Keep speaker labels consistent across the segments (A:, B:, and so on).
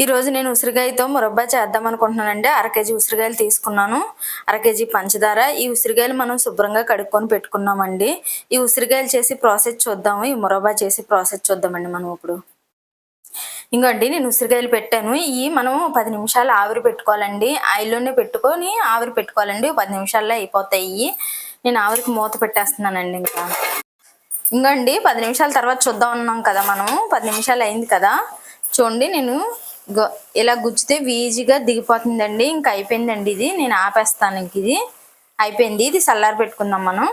A: ఈరోజు నేను ఉసిరికాయతో మురబ్బా చేద్దాం అనుకుంటున్నానండి. అర కేజీ ఉసిరికాయలు తీసుకున్నాను. అర కేజీ పంచదార. ఈ ఉసిరికాయలు మనం శుభ్రంగా కడుక్కొని పెట్టుకున్నామండి. ఈ ఉసిరికాయలు చేసి ప్రాసెస్ చూద్దాము. ఈ మురబ్బా చేసి ప్రాసెస్ చూద్దామండి మనం ఇప్పుడు. ఇంగోండి నేను ఉసిరికాయలు పెట్టాను. ఇయి మనం 10 నిమిషాలు ఆవిరి పెట్టుకోవాలండి. ఆయిల్‌లోనే పెట్టుకొని ఆవిరి పెట్టుకోవాలండి. 10 నిమిషాల్లో అయిపోతాయి ఇయి. నేను ఆవిరికి మూత పెట్టేస్తున్నానండి ఇంకా. ఇంగోండి 10 నిమిషాల తర్వాత చూద్దాం అన్నాం కదా మనము. 10 నిమిషాలు అయింది కదా! చూడండి నేను ఇలా గుచ్చితే ఈజీగా దిగిపోతుందండి. ఇంకా అయిపోయిందండి ఇది. నేను ఆపేస్తాను ఇంక ఇది. అయిపోయింది. ఇది చల్లారి పెట్టుకుందాం మనం.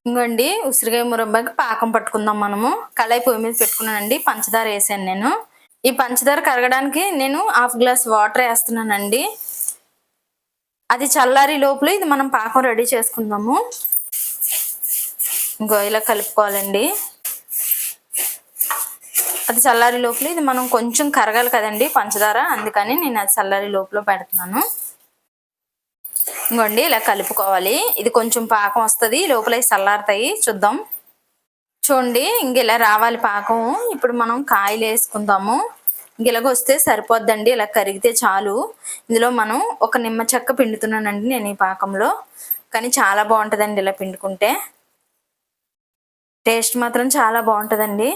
A: ఇంగోండి ఉసిరికాయ మురబ్బాకి పాకం పట్టుకుందాం మనము. కళాయి పొయ్యి మీద పెట్టుకున్నానండి. పంచదార వేసాను నేను. ఈ పంచదార కరగడానికి నేను హాఫ్ గ్లాస్ వాటర్ వేస్తున్నానండి. అది చల్లారి లోపల ఇది మనం పాకం రెడీ చేసుకుందాము. ఇంకో ఇలా కలుపుకోవాలండి. అది చల్లారి లోపల ఇది మనం కొంచెం కరగాలి కదండి పంచదార, అందుకని నేను అది చల్లారి లోపల పెడుతున్నాను. ఇంకోండి ఇలా కలుపుకోవాలి. ఇది కొంచెం పాకం వస్తుంది, లోపల చల్లారుతాయి. చూద్దాం. చూడండి ఇంక ఇలా రావాలి పాకం. ఇప్పుడు మనం కాయలు వేసుకుందాము. ఇలాగ వస్తే సరిపోద్దండి. ఇలా కరిగితే చాలు. ఇందులో మనం ఒక నిమ్మ చెక్క పిండుతున్నానండి నేను ఈ పాకంలో. కానీ చాలా బాగుంటుందండి ఇలా పిండుకుంటే. టేస్ట్ మాత్రం చాలా బాగుంటుందండి.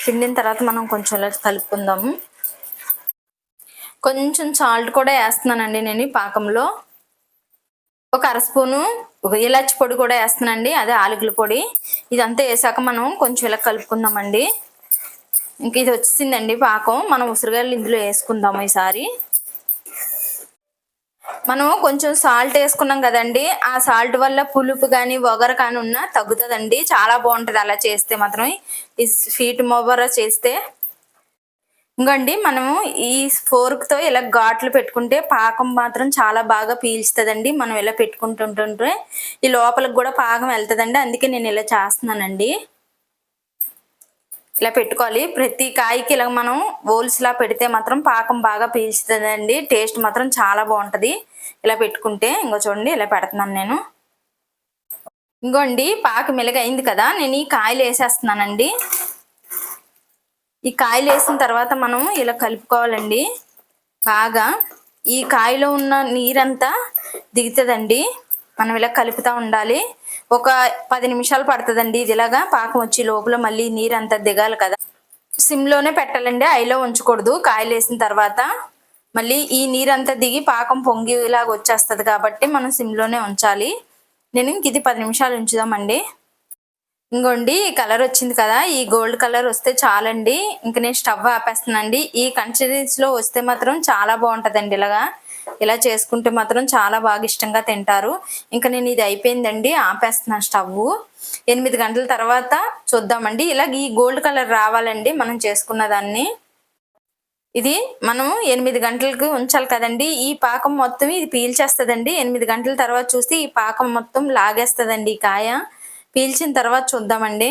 A: పిండిన తర్వాత మనం కొంచెం ఇలా కలుపుకుందాము. కొంచెం సాల్ట్ కూడా వేస్తున్నానండి నేను ఈ పాకంలో. ఒక అర స్పూను ఇలాచి పొడి కూడా వేస్తున్నానండి, అదే ఆలుగుల పొడి. ఇదంతా వేసాక మనం కొంచెం ఇలా కలుపుకుందామండి. ఇంక ఇది వచ్చిందండి పాకం. మనం ఉసిరికాయలు ఇందులో వేసుకుందాము ఈసారి. మనం కొంచెం సాల్ట్ వేసుకున్నాం కదండి, ఆ సాల్ట్ వల్ల పులుపు కానీ వగర కానీ ఉన్నా తగ్గుతుందండి. చాలా బాగుంటుంది అలా చేస్తే మాత్రం. ఈ స్వీట్ మొబర చేస్తే. ఇంకోండి మనము ఈ ఫోర్క్తో ఇలా ఘాట్లు పెట్టుకుంటే పాకం మాత్రం చాలా బాగా పీల్చుతుందండి. మనం ఇలా పెట్టుకుంటుంటుంటే ఈ లోపలికి కూడా పాకం వెళ్తుందండి. అందుకే నేను ఇలా చేస్తున్నానండి. ఇలా పెట్టుకోవాలి. ప్రతి కాయకి ఇలా మనం ఓల్స్లా పెడితే మాత్రం పాకం బాగా పీల్చుతుందండి. టేస్ట్ మాత్రం చాలా బాగుంటుంది ఇలా పెట్టుకుంటే. ఇంకో చూడండి ఇలా పెడుతున్నాను నేను. ఇంకోండి పాకం మెలుగైంది కదా, నేను ఈ కాయలు వేసేస్తున్నానండి. ఈ కాయలు వేసిన తర్వాత మనం ఇలా కలుపుకోవాలండి బాగా. ఈ కాయలో ఉన్న నీరంతా దిగుతుందండి. మనం ఇలా కలుపుతూ ఉండాలి. ఒక 10 నిమిషాలు పడుతుందండి ఇది ఇలాగా పాకం వచ్చి లోపల. మళ్ళీ నీరంతా దిగాలి కదా. సిమ్లోనే పెట్టాలండి, హైలో ఉంచకూడదు. కాయలు వేసిన తర్వాత మళ్ళీ ఈ నీరంతా దిగి పాకం పొంగి ఇలాగ వచ్చేస్తుంది కాబట్టి మనం సిమ్లోనే ఉంచాలి. నేను ఇంక ఇది 10 నిమిషాలు ఉంచుదామండి. ఇంకోండి ఈ కలర్ వచ్చింది కదా, ఈ గోల్డ్ కలర్ వస్తే చాలండి. ఇంక నేను స్టవ్ ఆపేస్తున్నానండి. ఈ కన్సిస్టెన్సీలో వస్తే మాత్రం చాలా బాగుంటుందండి. ఇలా చేసుకుంటే మాత్రం చాలా బాగా ఇష్టంగా తింటారు. ఇంకా నేను ఇది అయిపోయిందండి, ఆపేస్తున్నాను స్టవ్. 8 గంటల తర్వాత చూద్దామండి. ఇలా ఈ గోల్డ్ కలర్ రావాలండి మనం చేసుకున్న దాన్ని. ఇది మనం 8 గంటలకు ఉంచాలి కదండి. ఈ పాకం మొత్తం ఇది పీల్చేస్తుందండి. 8 గంటల తర్వాత చూస్తే ఈ పాకం మొత్తం లాగేస్తుందండి ఈ కాయ. పీల్చిన తర్వాత చూద్దామండి.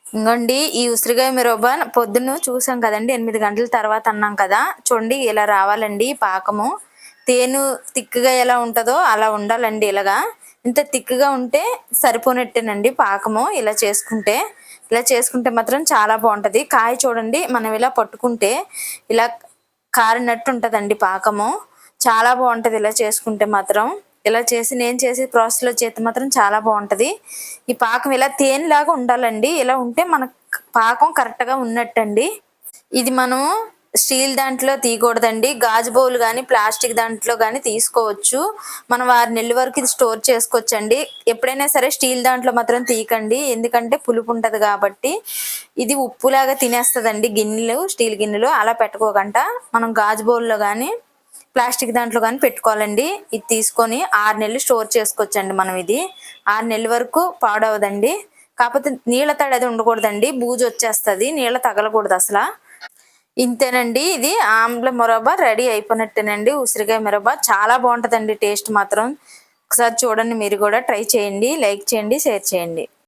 A: ఇంకోండి ఈ ఉసిరికాయ మిరబ్బా పొద్దున్న చూసాం కదండి, 8 గంటల తర్వాత అన్నాం కదా. చూడండి ఇలా రావాలండి పాకము. తేను తిక్కుగా ఎలా ఉంటుందో అలా ఉండాలండి. ఇంత తిక్కుగా ఉంటే సరిపోనట్టేనండి పాకము. ఇలా చేసుకుంటే మాత్రం చాలా బాగుంటుంది. కాయ చూడండి మనం ఇలా పట్టుకుంటే ఇలా కారినట్టు ఉంటుందండి పాకము. చాలా బాగుంటుంది ఇలా చేసుకుంటే మాత్రం. ఇలా చేసి నేను చేసే ప్రాసెస్లో చేస్తే మాత్రం చాలా బాగుంటుంది. ఈ పాకం ఇలా తేనెలాగా ఉండాలండి. ఇలా ఉంటే మన పాకం కరెక్ట్గా ఉన్నట్టండి. ఇది మనం స్టీల్ దాంట్లో తీయకూడదండి. గాజు బౌల్ కానీ ప్లాస్టిక్ దాంట్లో కానీ తీసుకోవచ్చు. మనం 6 నెలల వరకు ఇది స్టోర్ చేసుకోవచ్చండి. ఎప్పుడైనా సరే స్టీల్ దాంట్లో మాత్రం తీయకండి, ఎందుకంటే పులుపు ఉంటుంది కాబట్టి. ఇది ఉప్పులాగా తినేస్తుందండి గిన్నెలు, స్టీల్ గిన్నెలు. అలా పెట్టుకోకుండా మనం గాజు బౌల్లో కానీ ప్లాస్టిక్ దాంట్లో కానీ పెట్టుకోవాలండి. ఇది తీసుకొని 6 నెలలు స్టోర్ చేసుకోవచ్చండి మనం. ఇది 6 నెలల వరకు పాడవదండి. కాకపోతే నీళ్ళ తడి అది ఉండకూడదండి, బూజు వచ్చేస్తుంది. నీళ్ళ తగలకూడదు అసలు. ఇంతేనండి, ఇది ఆమ్ల మురబ్బా రెడీ అయిపోయినట్టేనండి. ఉసిరికాయ మురబ్బా చాలా బాగుంటుందండి టేస్ట్ మాత్రం. ఒకసారి చూడండి, మీరు కూడా ట్రై చేయండి. లైక్ చేయండి, షేర్ చేయండి.